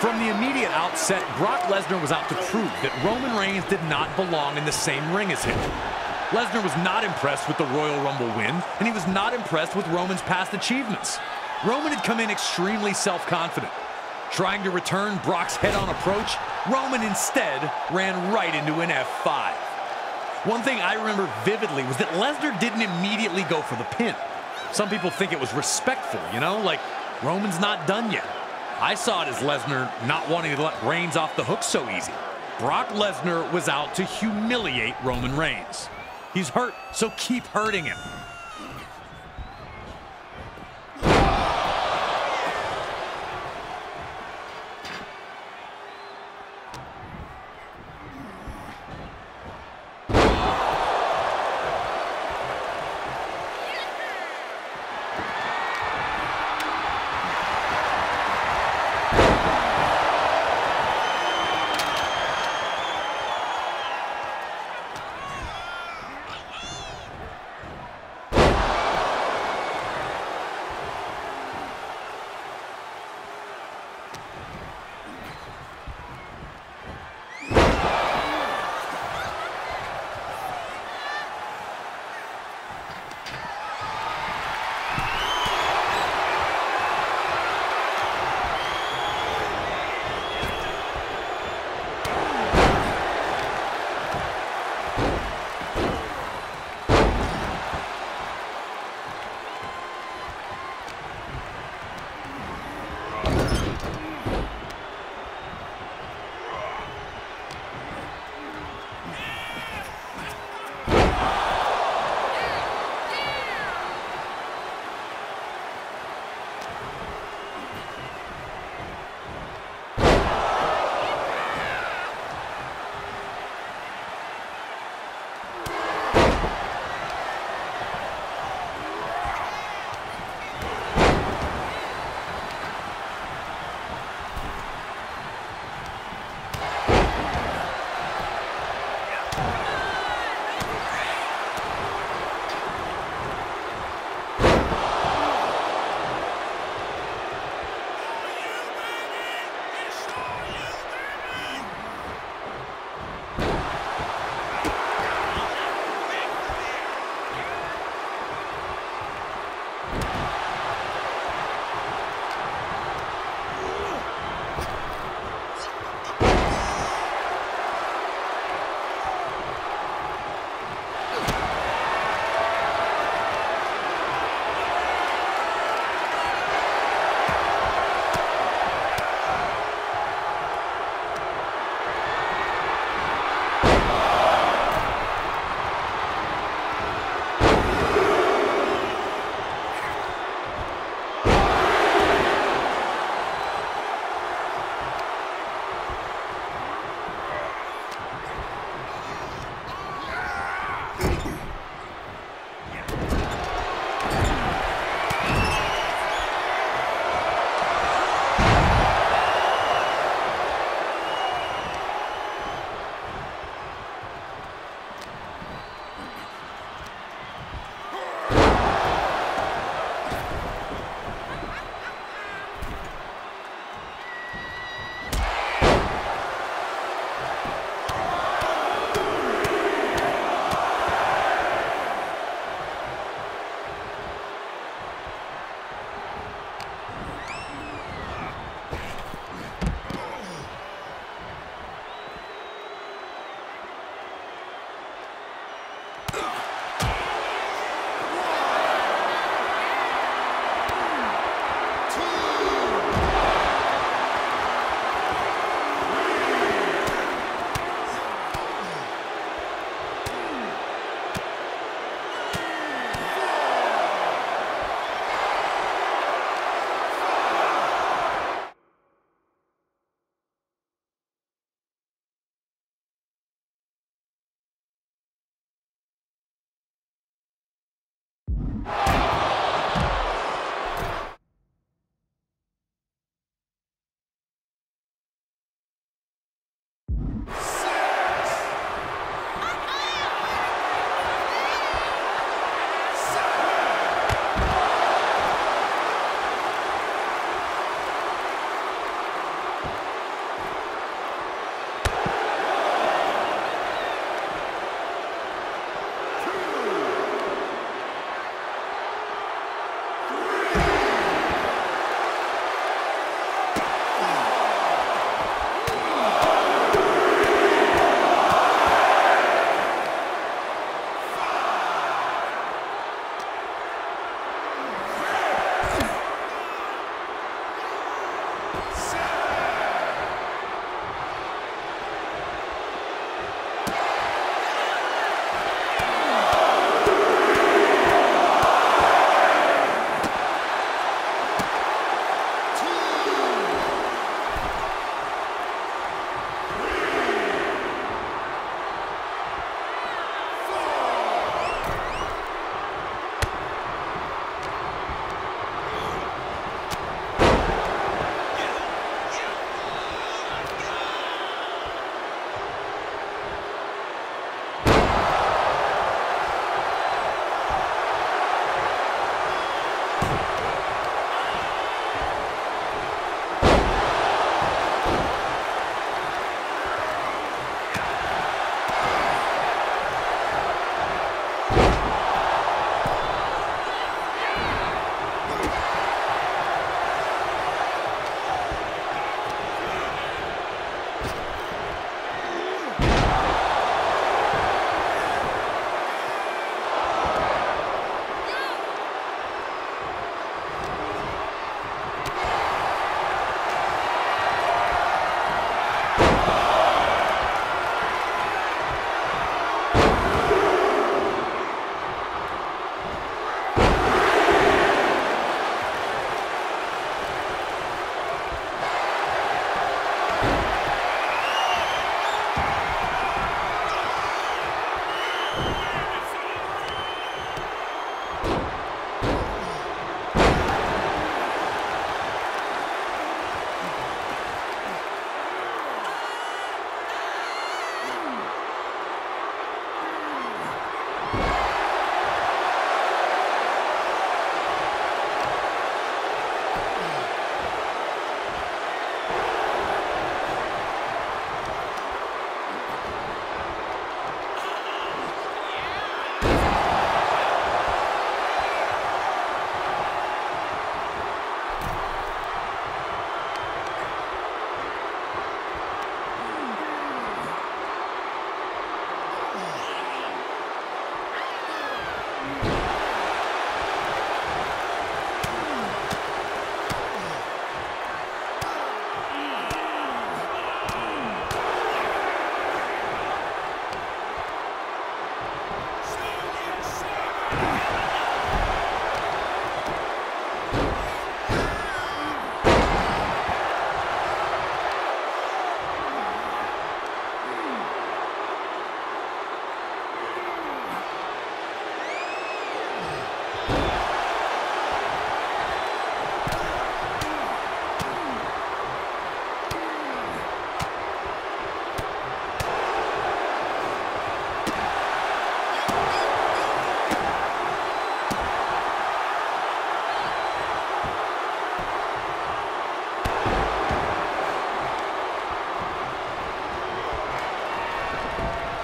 From the immediate outset, Brock Lesnar was out to prove that Roman Reigns did not belong in the same ring as him. Lesnar was not impressed with the Royal Rumble win, and he was not impressed with Roman's past achievements. Roman had come in extremely self-confident. Trying to return Brock's head-on approach, Roman instead ran right into an F5. One thing I remember vividly was that Lesnar didn't immediately go for the pin. Some people think it was respectful, you know, like Roman's not done yet. I saw it as Lesnar not wanting to let Reigns off the hook so easy. Brock Lesnar was out to humiliate Roman Reigns. He's hurt, so keep hurting him.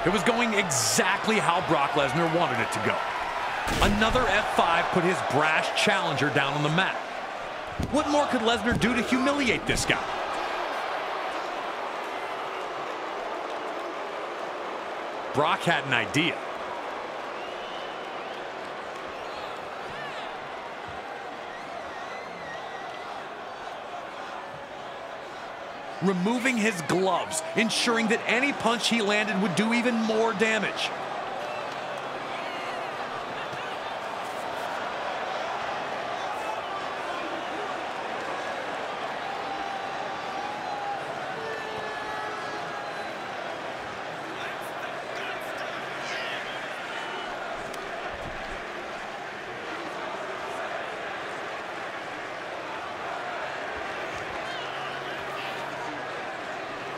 It was going exactly how Brock Lesnar wanted it to go. Another F5 put his brash challenger down on the mat. What more could Lesnar do to humiliate this guy? Brock had an idea. Removing his gloves, ensuring that any punch he landed would do even more damage.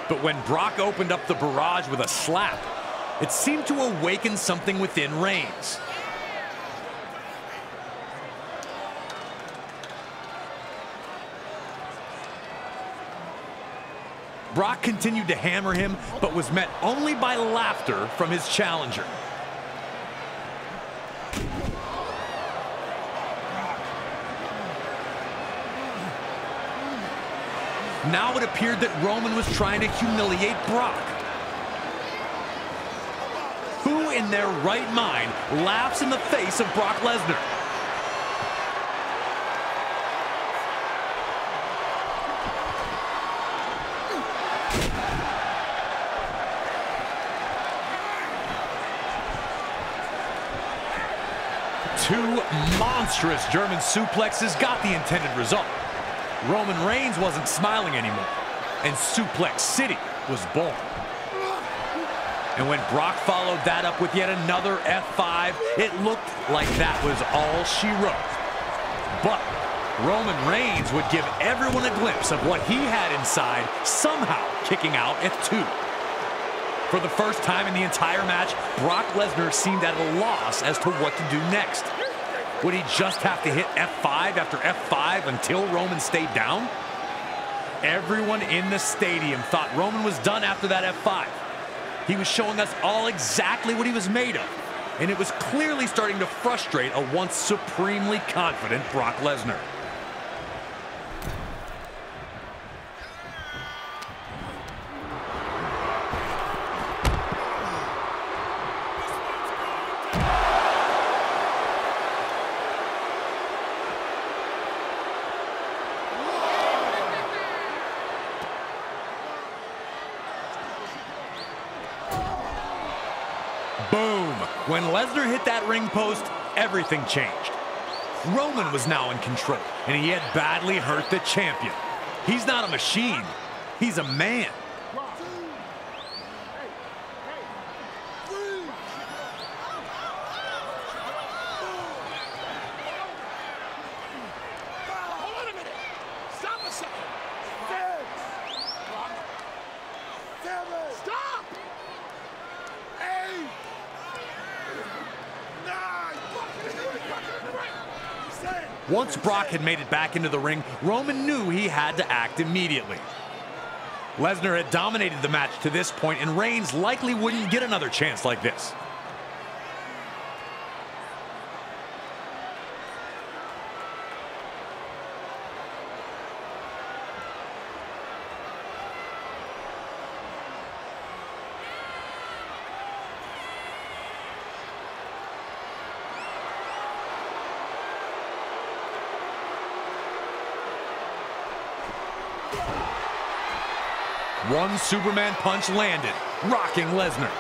But when Brock opened up the barrage with a slap, it seemed to awaken something within Reigns. Brock continued to hammer him, but was met only by laughter from his challenger. Now it appeared that Roman was trying to humiliate Brock. Who in their right mind laughs in the face of Brock Lesnar? Two monstrous German suplexes got the intended result. Roman Reigns wasn't smiling anymore, and Suplex City was born. And when Brock followed that up with yet another F5, it looked like that was all she wrote. But Roman Reigns would give everyone a glimpse of what he had inside, somehow kicking out at 2. For the first time in the entire match, Brock Lesnar seemed at a loss as to what to do next. Would he just have to hit F5 after F5 until Roman stayed down? Everyone in the stadium thought Roman was done after that F5. He was showing us all exactly what he was made of, and it was clearly starting to frustrate a once supremely confident Brock Lesnar. Boom! When Lesnar hit that ring post, everything changed. Roman was now in control, and he had badly hurt the champion. He's not a machine, he's a man. Once Brock had made it back into the ring, Roman knew he had to act immediately. Lesnar had dominated the match to this point, and Reigns likely wouldn't get another chance like this. One Superman punch landed, rocking Lesnar.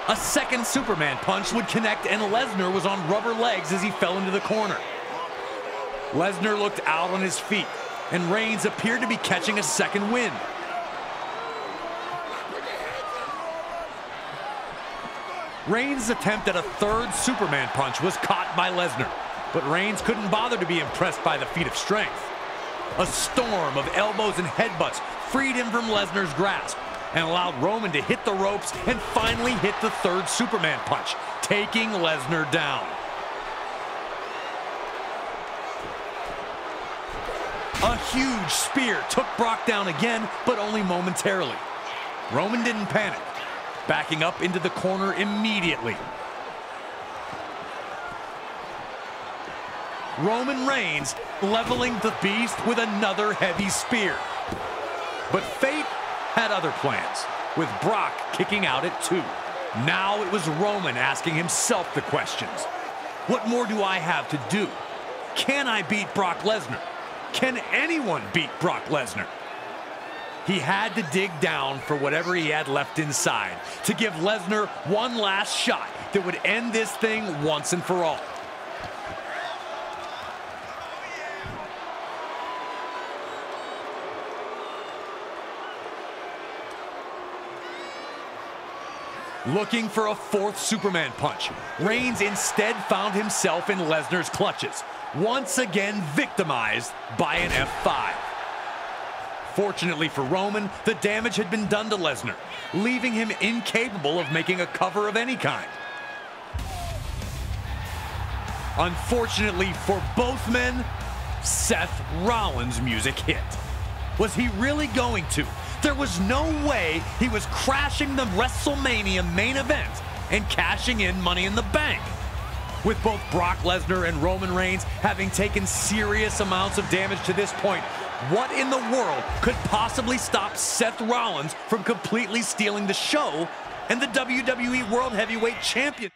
A second Superman punch would connect, and Lesnar was on rubber legs as he fell into the corner. Lesnar looked out on his feet, and Reigns appeared to be catching a second wind. Reigns' attempt at a third Superman punch was caught by Lesnar, but Reigns couldn't bother to be impressed by the feat of strength. A storm of elbows and headbutts freed him from Lesnar's grasp and allowed Roman to hit the ropes and finally hit the third Superman punch, taking Lesnar down. A huge spear took Brock down again, but only momentarily. Roman didn't panic, backing up into the corner immediately. Roman Reigns leveling the beast with another heavy spear. But fate had other plans, with Brock kicking out at 2. Now it was Roman asking himself the questions. What more do I have to do? Can I beat Brock Lesnar? Can anyone beat Brock Lesnar? He had to dig down for whatever he had left inside to give Lesnar one last shot that would end this thing once and for all. Looking for a 4th Superman punch, Reigns instead found himself in Lesnar's clutches, once again victimized by an F5. Fortunately for Roman, the damage had been done to Lesnar, leaving him incapable of making a cover of any kind. Unfortunately for both men, Seth Rollins' music hit. Was he really going to? There was no way he was crashing the WrestleMania main event and cashing in Money in the Bank. With both Brock Lesnar and Roman Reigns having taken serious amounts of damage to this point, what in the world could possibly stop Seth Rollins from completely stealing the show and the WWE World Heavyweight Championship?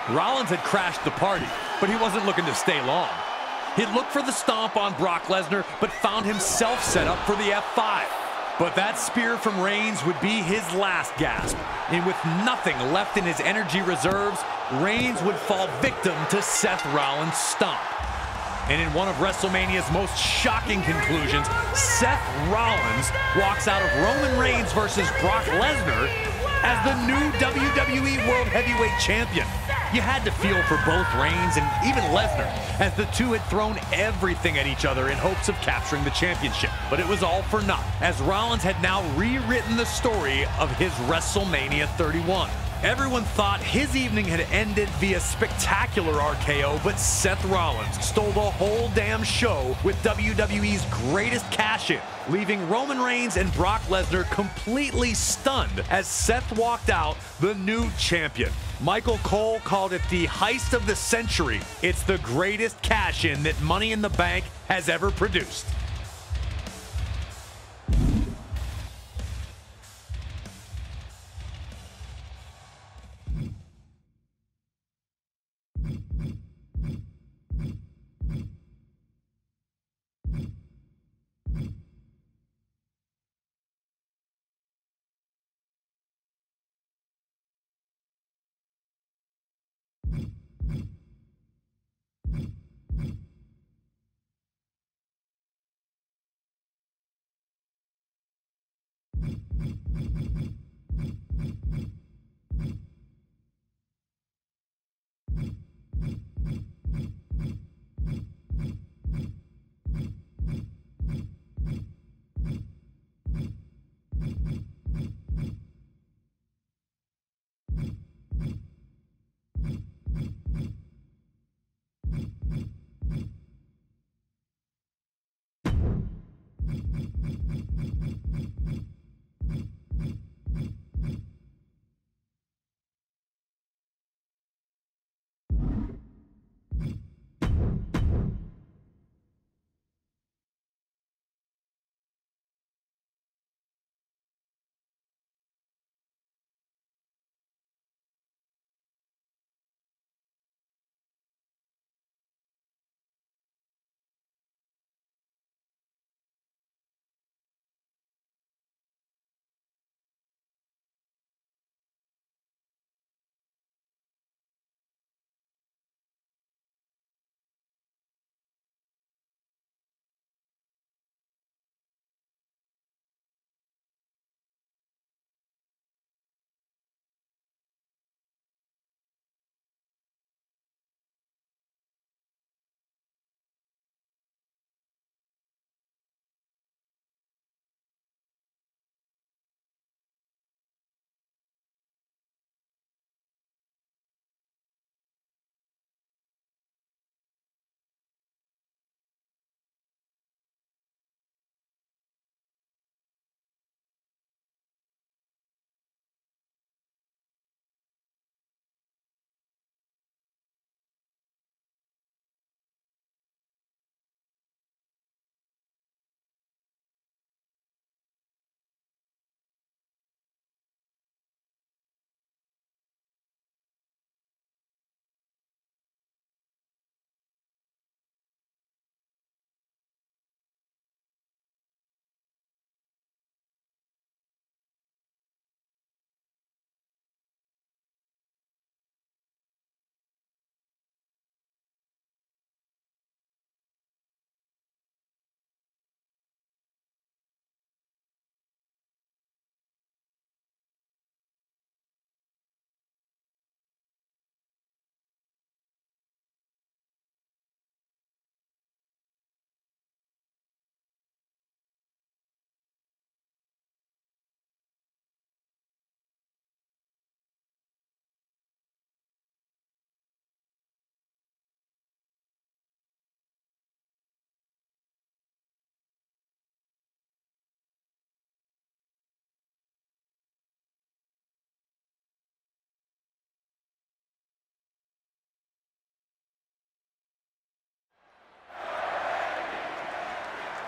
Rollins had crashed the party, but he wasn't looking to stay long. He looked for the stomp on Brock Lesnar, but found himself set up for the F5. But that spear from Reigns would be his last gasp. And with nothing left in his energy reserves, Reigns would fall victim to Seth Rollins' stomp. And in one of WrestleMania's most shocking conclusions, Seth Rollins walks out of Roman Reigns versus Brock Lesnar as the new WWE World Heavyweight Champion. You had to feel for both Reigns and even Lesnar, as the two had thrown everything at each other in hopes of capturing the championship. But it was all for naught, as Rollins had now rewritten the story of his WrestleMania 31. Everyone thought his evening had ended via spectacular RKO, but Seth Rollins stole the whole damn show with WWE's greatest cash-in, leaving Roman Reigns and Brock Lesnar completely stunned as Seth walked out the new champion. Michael Cole called it the heist of the century. It's the greatest cash-in that Money in the Bank has ever produced.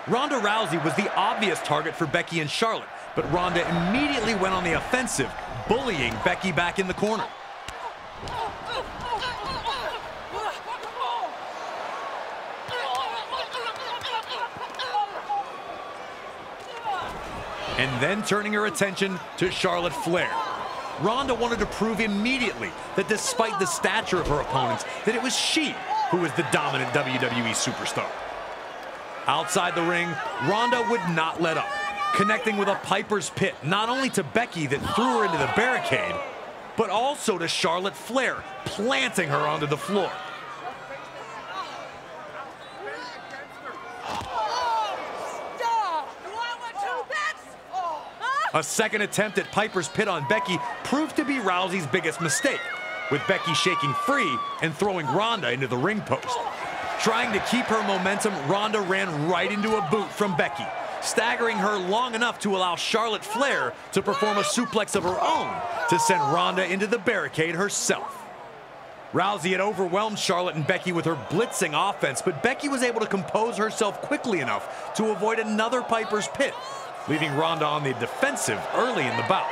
Ronda Rousey was the obvious target for Becky and Charlotte, but Ronda immediately went on the offensive, bullying Becky back in the corner. And then turning her attention to Charlotte Flair. Ronda wanted to prove immediately that despite the stature of her opponents, that it was she who is the dominant WWE superstar. Outside the ring, Ronda would not let up, connecting with a Piper's Pit not only to Becky that threw her into the barricade, but also to Charlotte Flair, planting her onto the floor. A second attempt at Piper's Pit on Becky proved to be Rousey's biggest mistake, with Becky shaking free and throwing Ronda into the ring post. Trying to keep her momentum, Ronda ran right into a boot from Becky, staggering her long enough to allow Charlotte Flair to perform a suplex of her own to send Ronda into the barricade herself. Rousey had overwhelmed Charlotte and Becky with her blitzing offense, but Becky was able to compose herself quickly enough to avoid another Piper's Pit, leaving Ronda on the defensive early in the bout.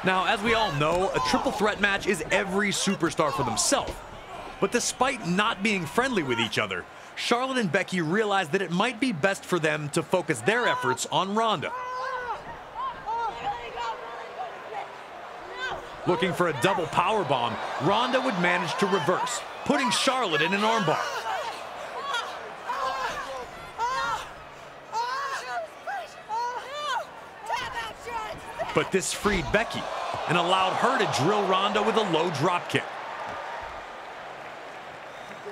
Now, as we all know, a triple threat match is every superstar for themselves. But despite not being friendly with each other, Charlotte and Becky realized that it might be best for them to focus their efforts on Ronda. Looking for a double powerbomb, Ronda would manage to reverse, putting Charlotte in an armbar. But this freed Becky and allowed her to drill Ronda with a low drop kick.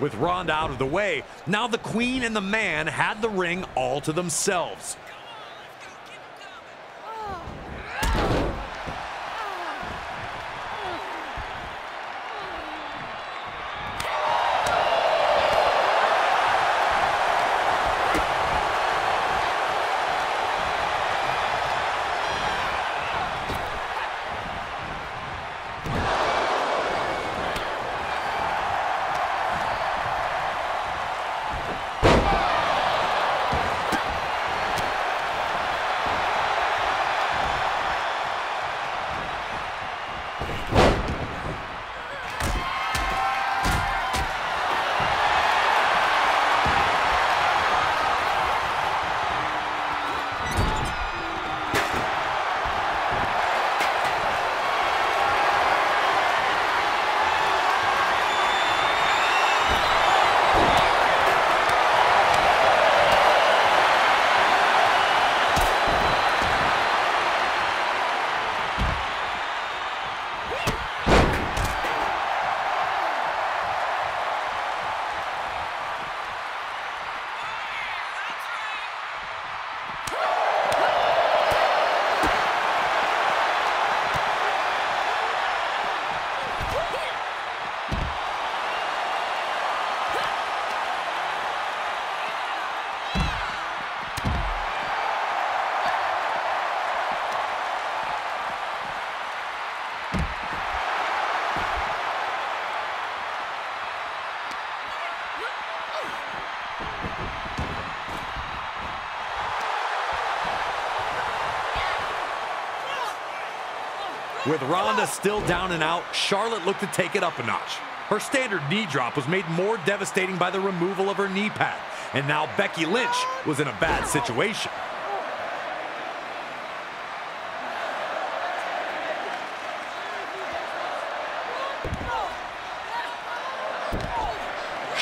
With Ronda out of the way, now the Queen and the Man had the ring all to themselves. With Ronda still down and out, Charlotte looked to take it up a notch. Her standard knee drop was made more devastating by the removal of her knee pad, and now Becky Lynch was in a bad situation.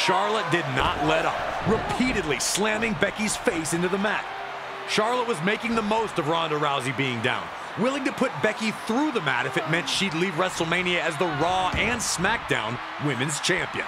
Charlotte did not let up, repeatedly slamming Becky's face into the mat. Charlotte was making the most of Ronda Rousey being down, willing to put Becky through the mat if it meant she'd leave WrestleMania as the Raw and SmackDown Women's Champion.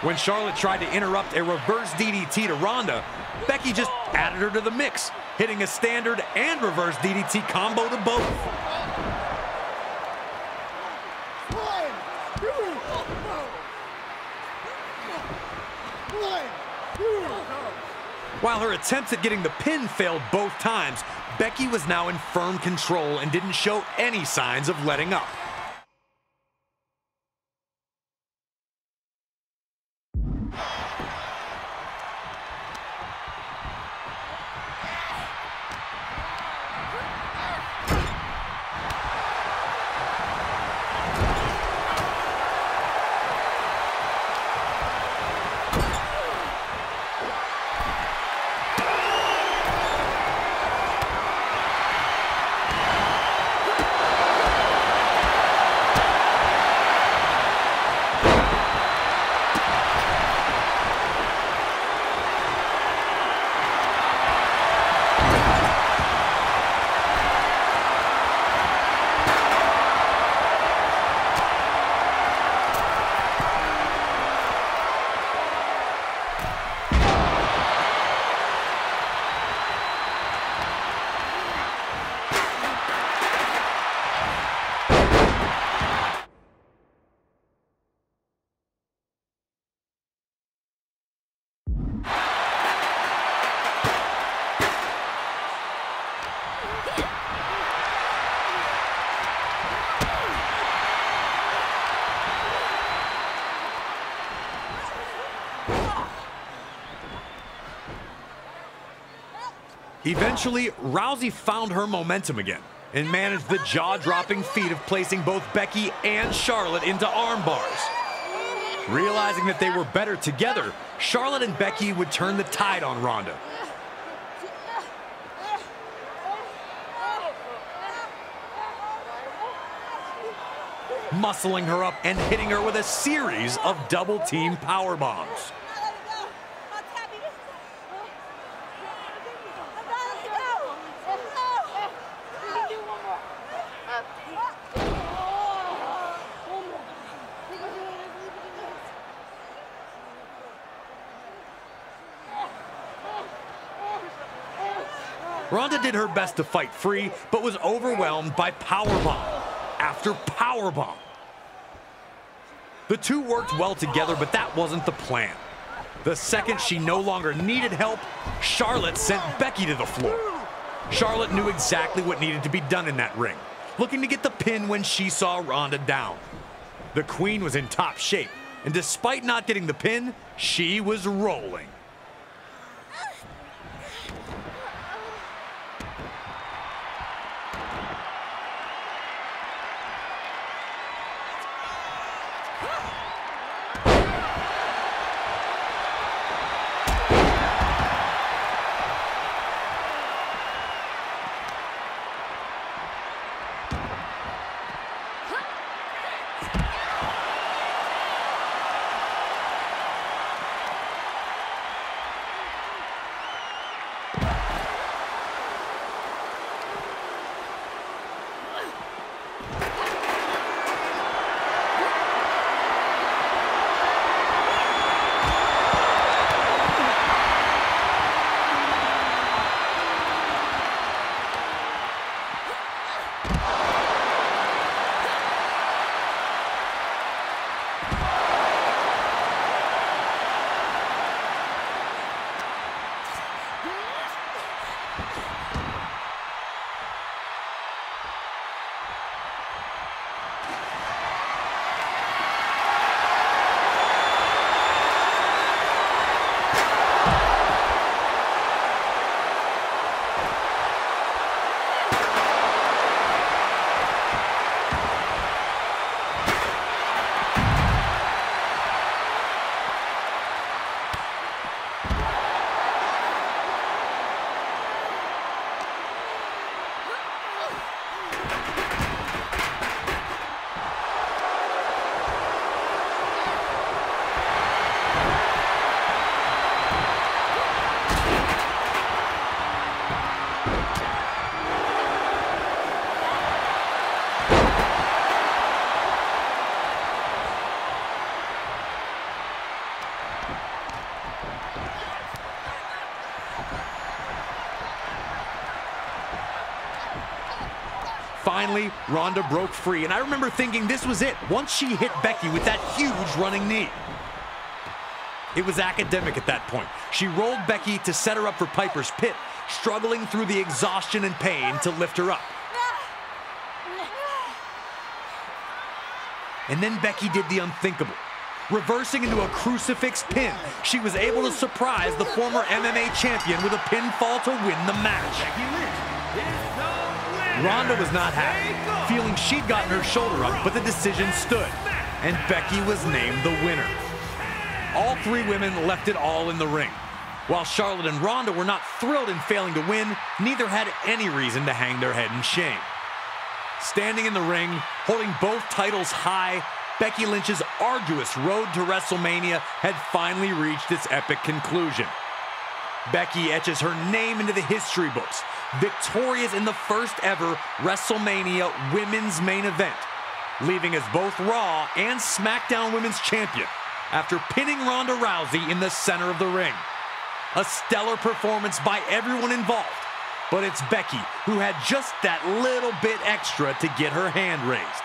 When Charlotte tried to interrupt a reverse DDT to Ronda, Becky just added her to the mix, hitting a standard and reverse DDT combo to both. While her attempts at getting the pin failed both times, Becky was now in firm control and didn't show any signs of letting up. Eventually, Rousey found her momentum again and managed the jaw-dropping feat of placing both Becky and Charlotte into arm bars. Realizing that they were better together, Charlotte and Becky would turn the tide on Ronda. Muscling her up and hitting her with a series of double-team power bombs. Ronda did her best to fight free, but was overwhelmed by powerbomb after powerbomb. The two worked well together, but that wasn't the plan. The second she no longer needed help, Charlotte sent Becky to the floor. Charlotte knew exactly what needed to be done in that ring, looking to get the pin when she saw Ronda down. The Queen was in top shape, and despite not getting the pin, she was rolling. Finally, Ronda broke free, and I remember thinking this was it once she hit Becky with that huge running knee. It was academic at that point. She rolled Becky to set her up for Piper's Pit, struggling through the exhaustion and pain to lift her up. And then Becky did the unthinkable. Reversing into a crucifix pin, she was able to surprise the former MMA champion with a pinfall to win the match. Ronda was not happy, feeling she'd gotten her shoulder up, but the decision stood, and Becky was named the winner. All three women left it all in the ring. While Charlotte and Ronda were not thrilled in failing to win, neither had any reason to hang their head in shame. Standing in the ring, holding both titles high, Becky Lynch's arduous road to WrestleMania had finally reached its epic conclusion. Becky etches her name into the history books, victorious in the first ever WrestleMania women's main event, leaving as both Raw and SmackDown Women's Champion after pinning Ronda Rousey in the center of the ring. A stellar performance by everyone involved, but it's Becky who had just that little bit extra to get her hand raised.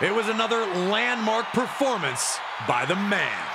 It was another landmark performance by the man.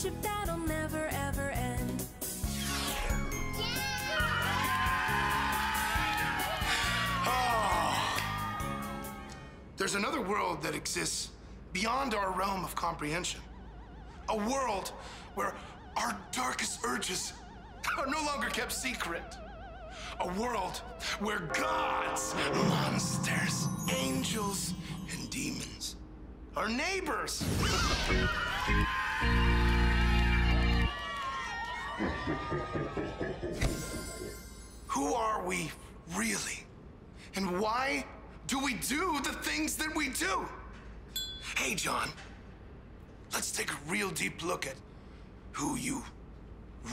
friendship that'll never ever end. There's another world that exists beyond our realm of comprehension. A world where our darkest urges are no longer kept secret. A world where gods, monsters, angels, and demons are neighbors. Who are we really? And why do we do the things that we do? Hey, John, let's take a real deep look at who you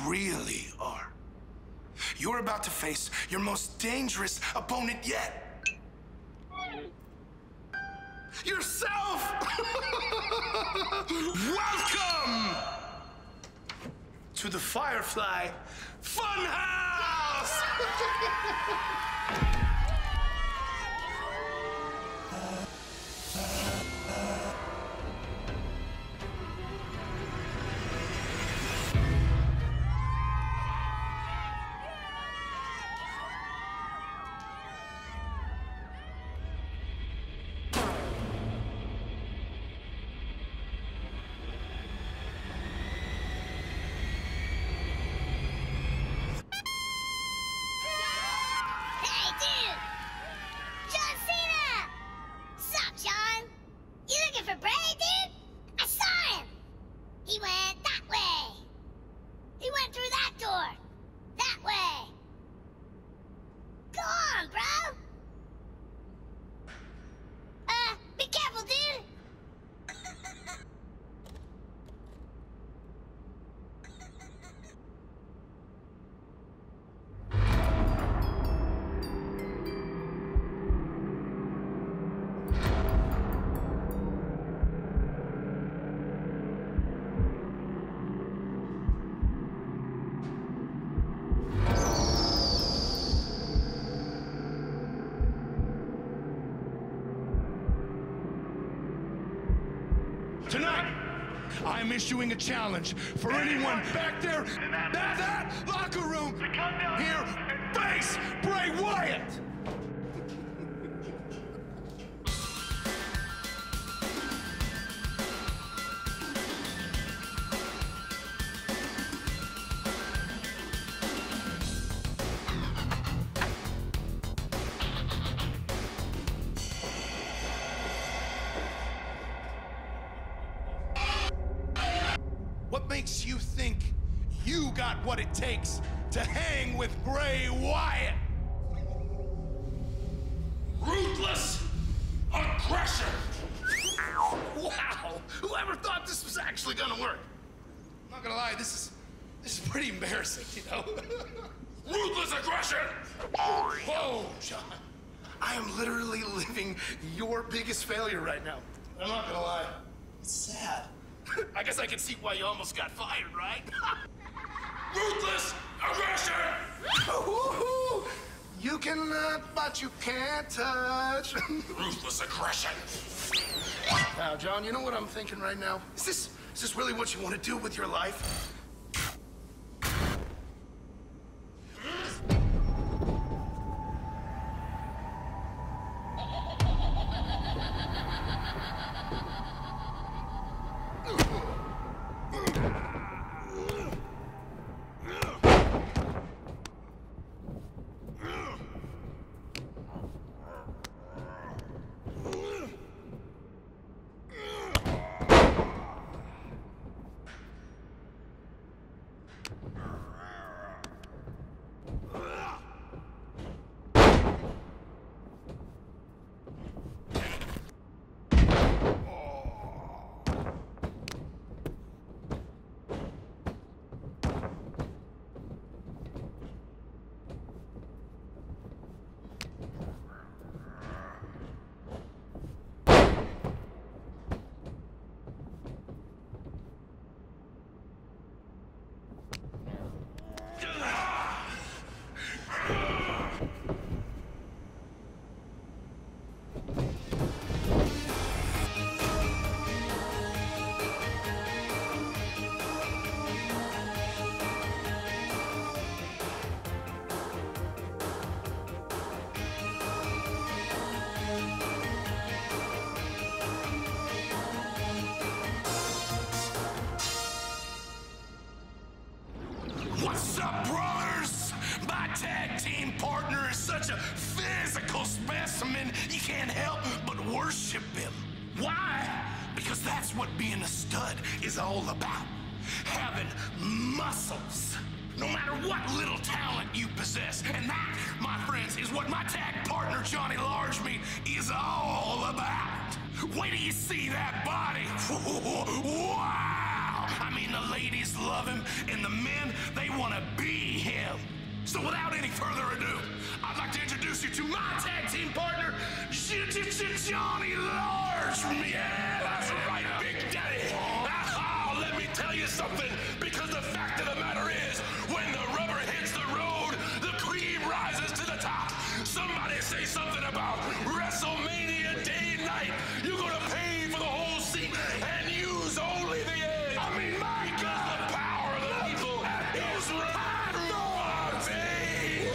really are. You're about to face your most dangerous opponent yet. Yourself! Welcome to the Firefly Funhouse! Tonight, I'm issuing a challenge for anyone back there in that locker room here face Bray Wyatt! What makes you think you got what it takes to hang with Bray Wyatt? Ruthless aggression! Wow! Whoever thought this was actually gonna work? I'm not gonna lie, this is pretty embarrassing, you know? Ruthless aggression! Whoa, John. I am literally living your biggest failure right now. I'm not gonna lie. It's sad. I guess I can see why you almost got fired, right? Ruthless aggression! Woo-hoo! You can look, but you can't touch. Ruthless aggression! Now, John, you know what I'm thinking right now? Is this really what you want to do with your life? then you can't help but worship him. Why? Because that's what being a stud is all about. Having muscles. No matter what little talent you possess. And that, my friends, is what my tag partner Johnny Largemeat is all about. Wait till you see that body. Wow! I mean, the ladies love him, and the men, they want to be him. So without any further ado, I'd like to introduce you to my tag team partner, Johnny Largemeat. Yeah, that's right, Big Daddy. Oh, let me tell you something, because the fact of the matter is, when the rubber hits the road, the cream rises to the top. Somebody say something about WrestleMania day and night. You're gonna pay for the whole seat and use only the edge. I mean, my God, the power of the people is running through my veins.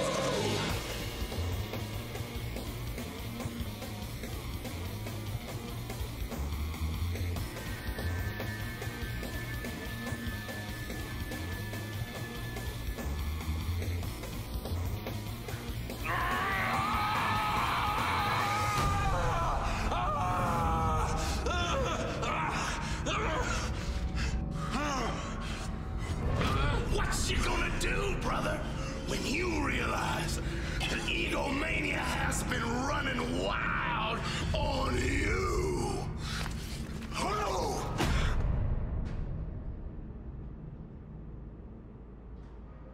What you gonna do, brother, when you realize that egomania has been running wild on you? Oh!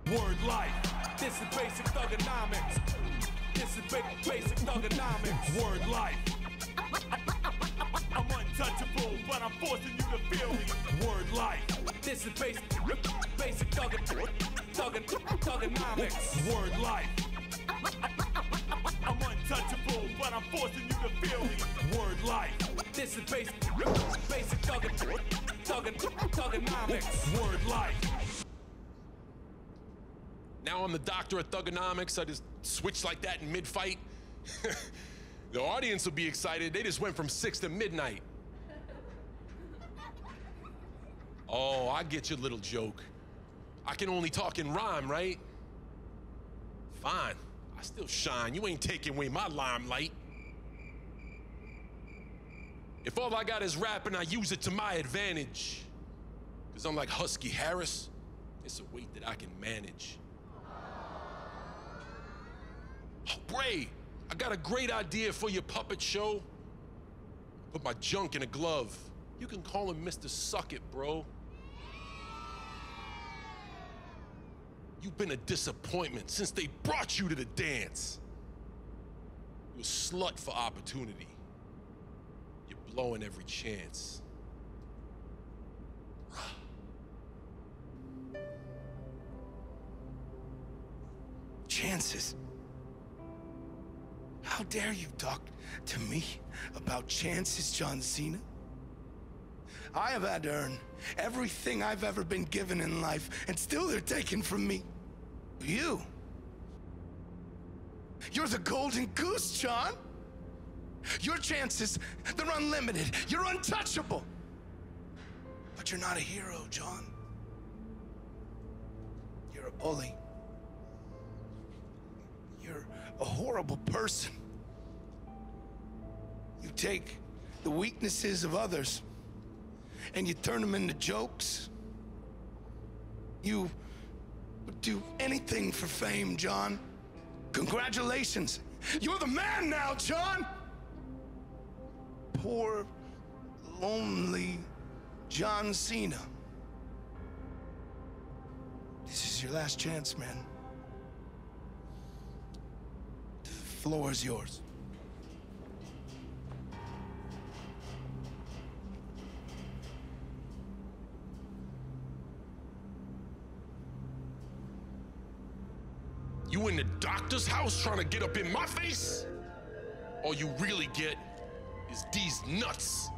Word life. This is basic thugonomics. This is basic thugonomics. Word life. I'm untouchable, but I'm forcing you to feel me. Word life. This is basic thugonomics. Word life. I'm untouchable, but I'm forcing you to feel me. Word life. This is basic thugonomics. Word life. Now I'm the doctor of thugonomics. I just switched like that in mid-fight. The audience will be excited. They just went from 6 to midnight. Oh, I get your little joke. I can only talk in rhyme, right? Fine, I still shine. You ain't taking away my limelight. If all I got is rap and I use it to my advantage, because unlike Husky Harris, it's a weight that I can manage. Oh, Bray, I got a great idea for your puppet show. Put my junk in a glove. You can call him Mr. Suck It, bro. You've been a disappointment since they brought you to the dance. You're a slut for opportunity. You're blowing every chance. Chances? How dare you talk to me about chances, John Cena? I have had to earn everything I've ever been given in life, and still they're taken from me. You're the golden goose, John. Your chances, they're unlimited. You're untouchable. But you're not a hero, John. You're a bully. You're a horrible person. You take the weaknesses of others and you turn them into jokes. You would do anything for fame, John. Congratulations. You're the man now, John. Poor, lonely John Cena. This is your last chance, man. The floor is yours. You in the doctor's house trying to get up in my face? All you really get is these nuts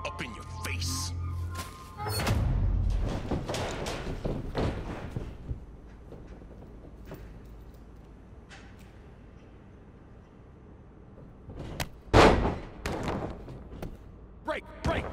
up in your face. Break, break.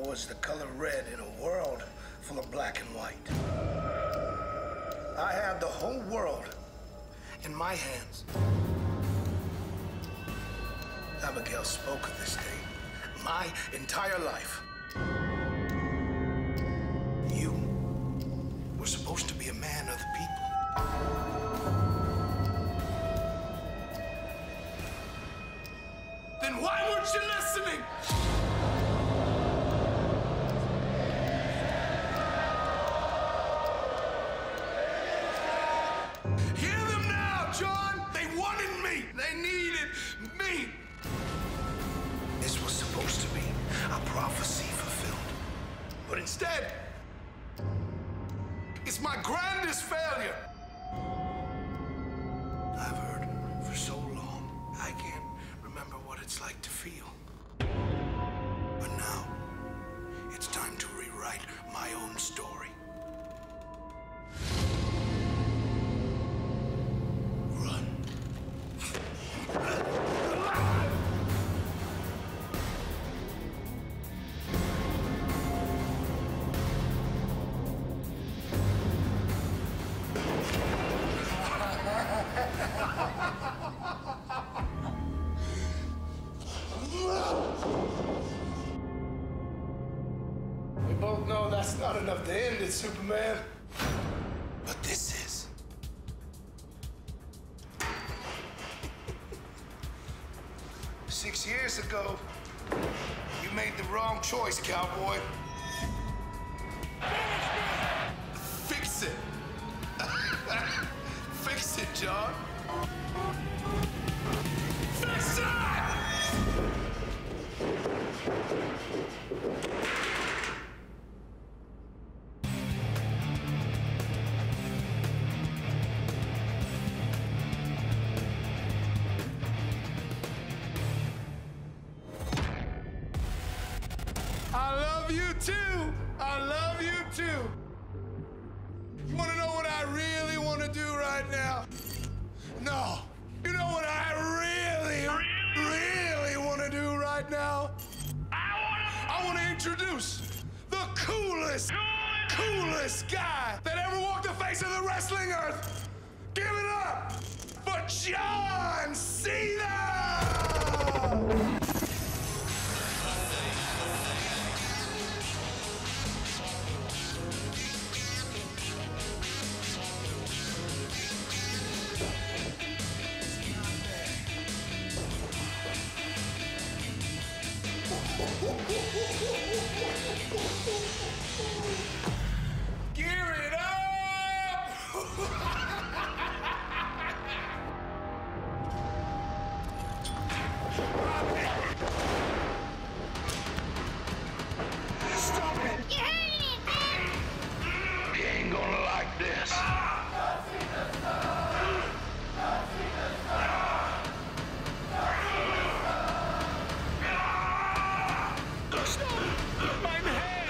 was the color red in a world full of black and white. I had the whole world in my hands. Abigail spoke of this day my entire life. You were supposed to be a man of the people. Then why weren't you listening? Hear them now, John! They wanted me! They needed me! This was supposed to be a prophecy fulfilled. But instead, it's my grandest failure. I've heard for so long, I can't remember what it's like to feel. But now, it's time to rewrite my own story. Run. We both know that's not enough to end it, Superman. But this is. 6 years ago, you made the wrong choice, cowboy. Fix it. Fix it, John. Fix it! I love you too. I love you too. You want to know what I really want to do right now? No. You know what I really want to do right now? I want to introduce the coolest guy that ever walked the face of the wrestling earth. Give it up for John Cena! Gear it up! Stop it! You heard it, man! You ain't gonna like this. My head!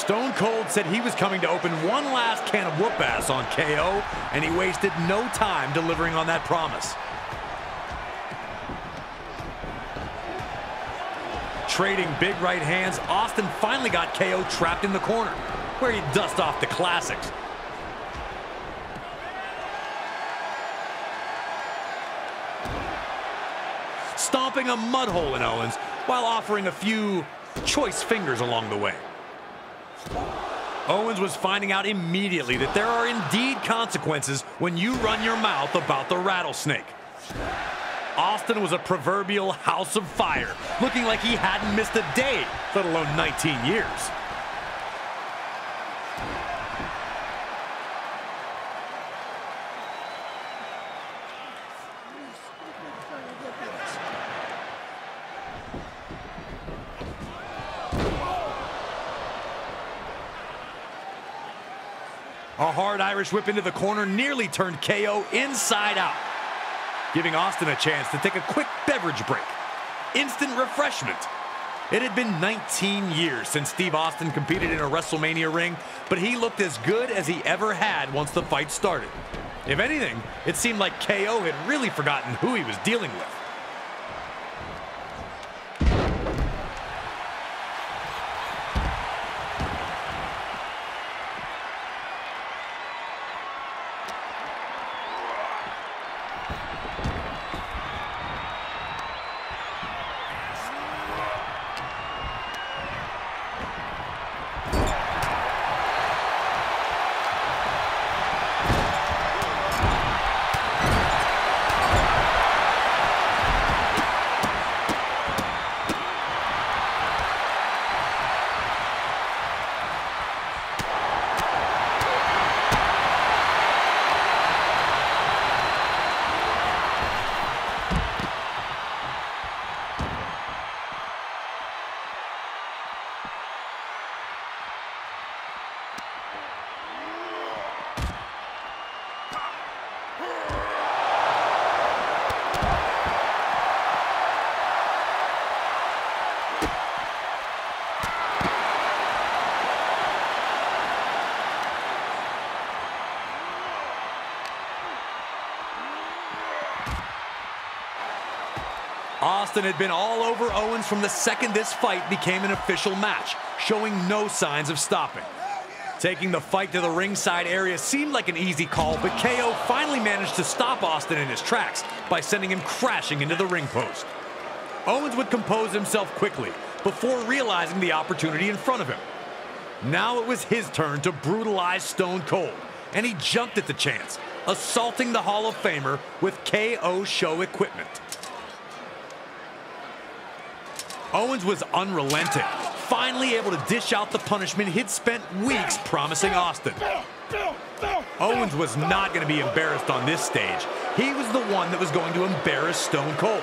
Stone Cold said he was coming to open one last can of whoop-ass on KO, and he wasted no time delivering on that promise. Trading big right hands, Austin finally got KO trapped in the corner, where he'd dust off the classics. Stomping a mud hole in Owens while offering a few choice fingers along the way. Owens was finding out immediately that there are indeed consequences when you run your mouth about the rattlesnake. Austin was a proverbial house of fire, looking like he hadn't missed a day, let alone 19 years. A hard Irish whip into the corner nearly turned KO inside out, giving Austin a chance to take a quick beverage break. Instant refreshment. It had been 19 years since Steve Austin competed in a WrestleMania ring, but he looked as good as he ever had once the fight started. If anything, it seemed like KO had really forgotten who he was dealing with. Austin had been all over Owens from the second this fight became an official match, showing no signs of stopping. Taking the fight to the ringside area seemed like an easy call, but KO finally managed to stop Austin in his tracks by sending him crashing into the ring post. Owens would compose himself quickly before realizing the opportunity in front of him. Now it was his turn to brutalize Stone Cold, and he jumped at the chance, assaulting the Hall of Famer with KO show equipment. Owens was unrelenting, finally able to dish out the punishment he'd spent weeks promising Austin. Owens was not going to be embarrassed on this stage. He was the one that was going to embarrass Stone Cold.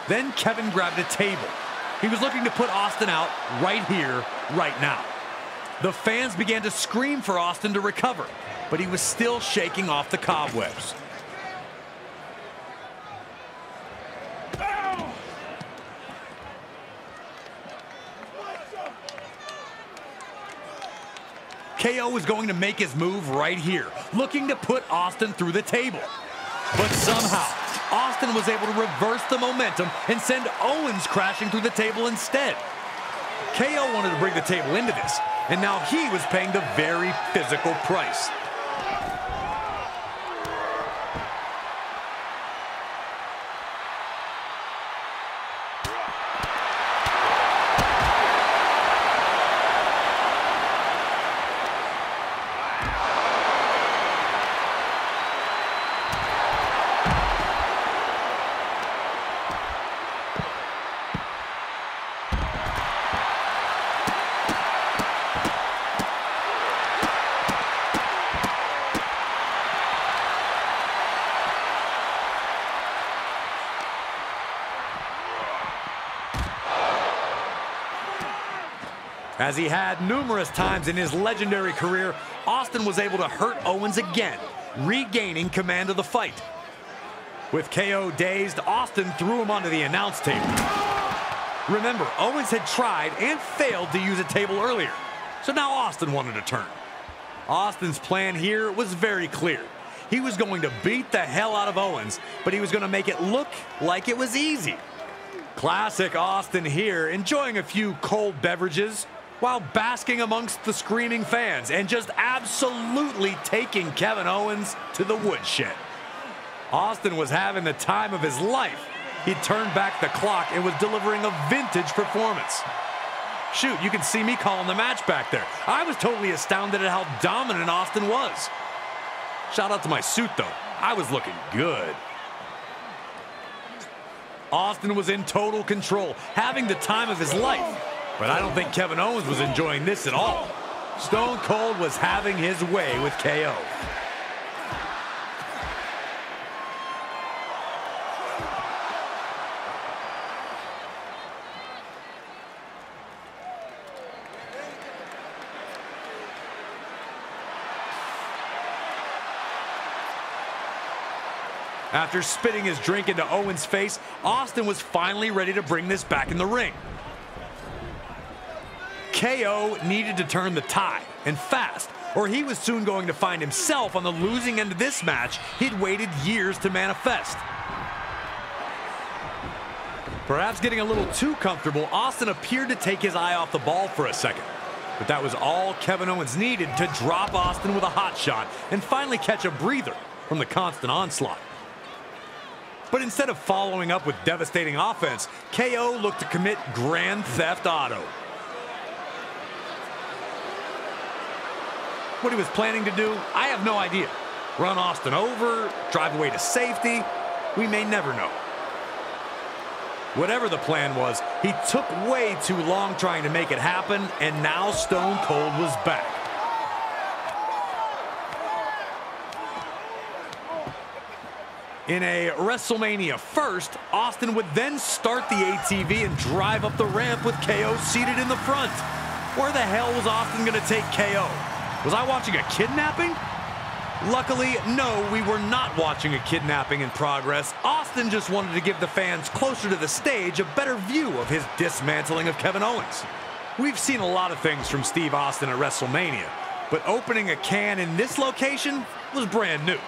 Then Kevin grabbed a table. He was looking to put Austin out right here, right now. The fans began to scream for Austin to recover, but he was still shaking off the cobwebs. KO was going to make his move right here, looking to put Austin through the table. But somehow, Austin was able to reverse the momentum and send Owens crashing through the table instead. KO wanted to bring the table into this, and now he was paying the very physical price. As he had numerous times in his legendary career, Austin was able to hurt Owens again, regaining command of the fight. With KO dazed, Austin threw him onto the announce table. Remember, Owens had tried and failed to use a table earlier, so now Austin wanted a turn. Austin's plan here was very clear. He was going to beat the hell out of Owens, but he was going to make it look like it was easy. Classic Austin here, enjoying a few cold beverages, while basking amongst the screaming fans and just absolutely taking Kevin Owens to the woodshed. Austin was having the time of his life. He turned back the clock and was delivering a vintage performance. Shoot, you can see me calling the match back there. I was totally astounded at how dominant Austin was. Shout out to my suit, though. I was looking good. Austin was in total control, having the time of his life. But I don't think Kevin Owens was enjoying this at all. Stone Cold was having his way with KO. After spitting his drink into Owens' face, Austin was finally ready to bring this back in the ring. KO needed to turn the tide, and fast, or he was soon going to find himself on the losing end of this match he'd waited years to manifest. Perhaps getting a little too comfortable, Austin appeared to take his eye off the ball for a second. But that was all Kevin Owens needed to drop Austin with a hot shot and finally catch a breather from the constant onslaught. But instead of following up with devastating offense, KO looked to commit Grand Theft Auto. What he was planning to do, I have no idea. Run Austin over, drive away to safety, we may never know. Whatever the plan was, he took way too long trying to make it happen, and now Stone Cold was back. In a WrestleMania first, Austin would then start the ATV and drive up the ramp with KO seated in the front. Where the hell was Austin going to take KO? Was I watching a kidnapping? Luckily, no, we were not watching a kidnapping in progress. Austin just wanted to give the fans closer to the stage a better view of his dismantling of Kevin Owens. We've seen a lot of things from Steve Austin at WrestleMania, but opening a can in this location was brand new.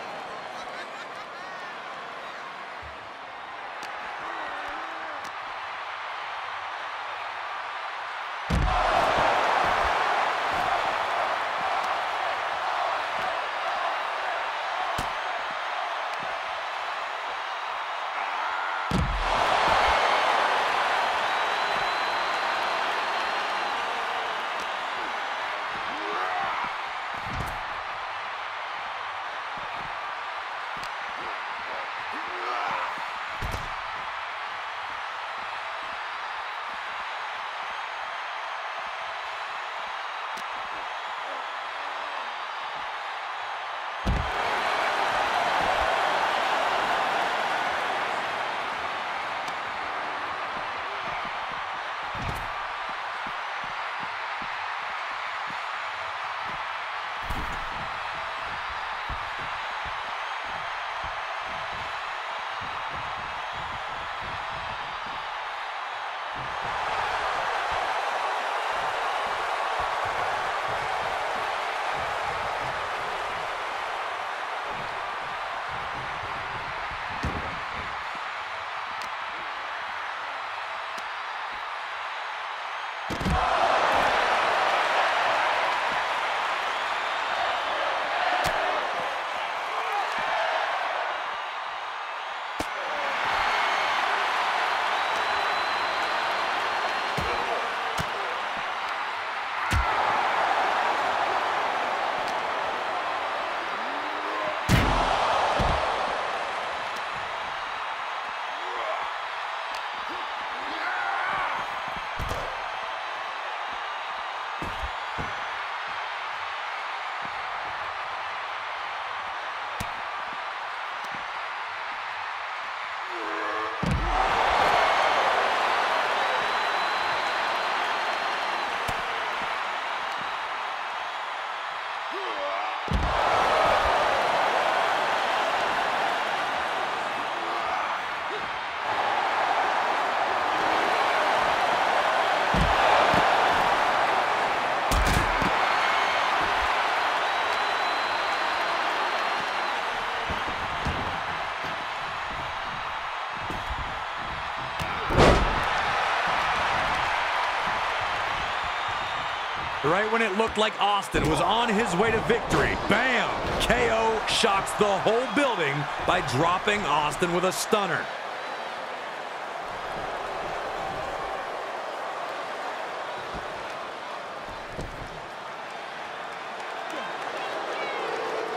Right when it looked like Austin was on his way to victory, bam! KO shocks the whole building by dropping Austin with a stunner.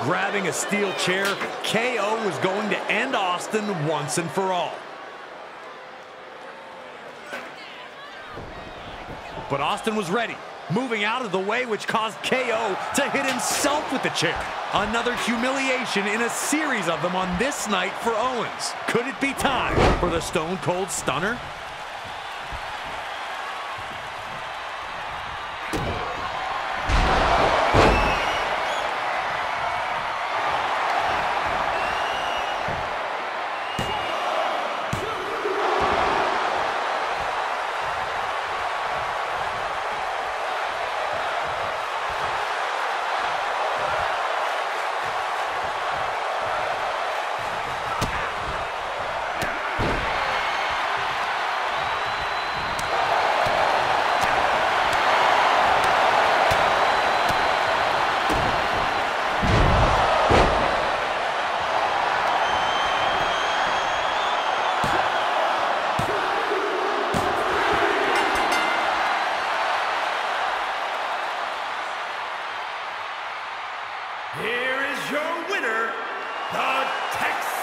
Grabbing a steel chair, KO was going to end Austin once and for all. But Austin was ready, moving out of the way, which caused KO to hit himself with the chair. Another humiliation in a series of them on this night for Owens. Could it be time for the Stone Cold Stunner? Here is your winner, the Texas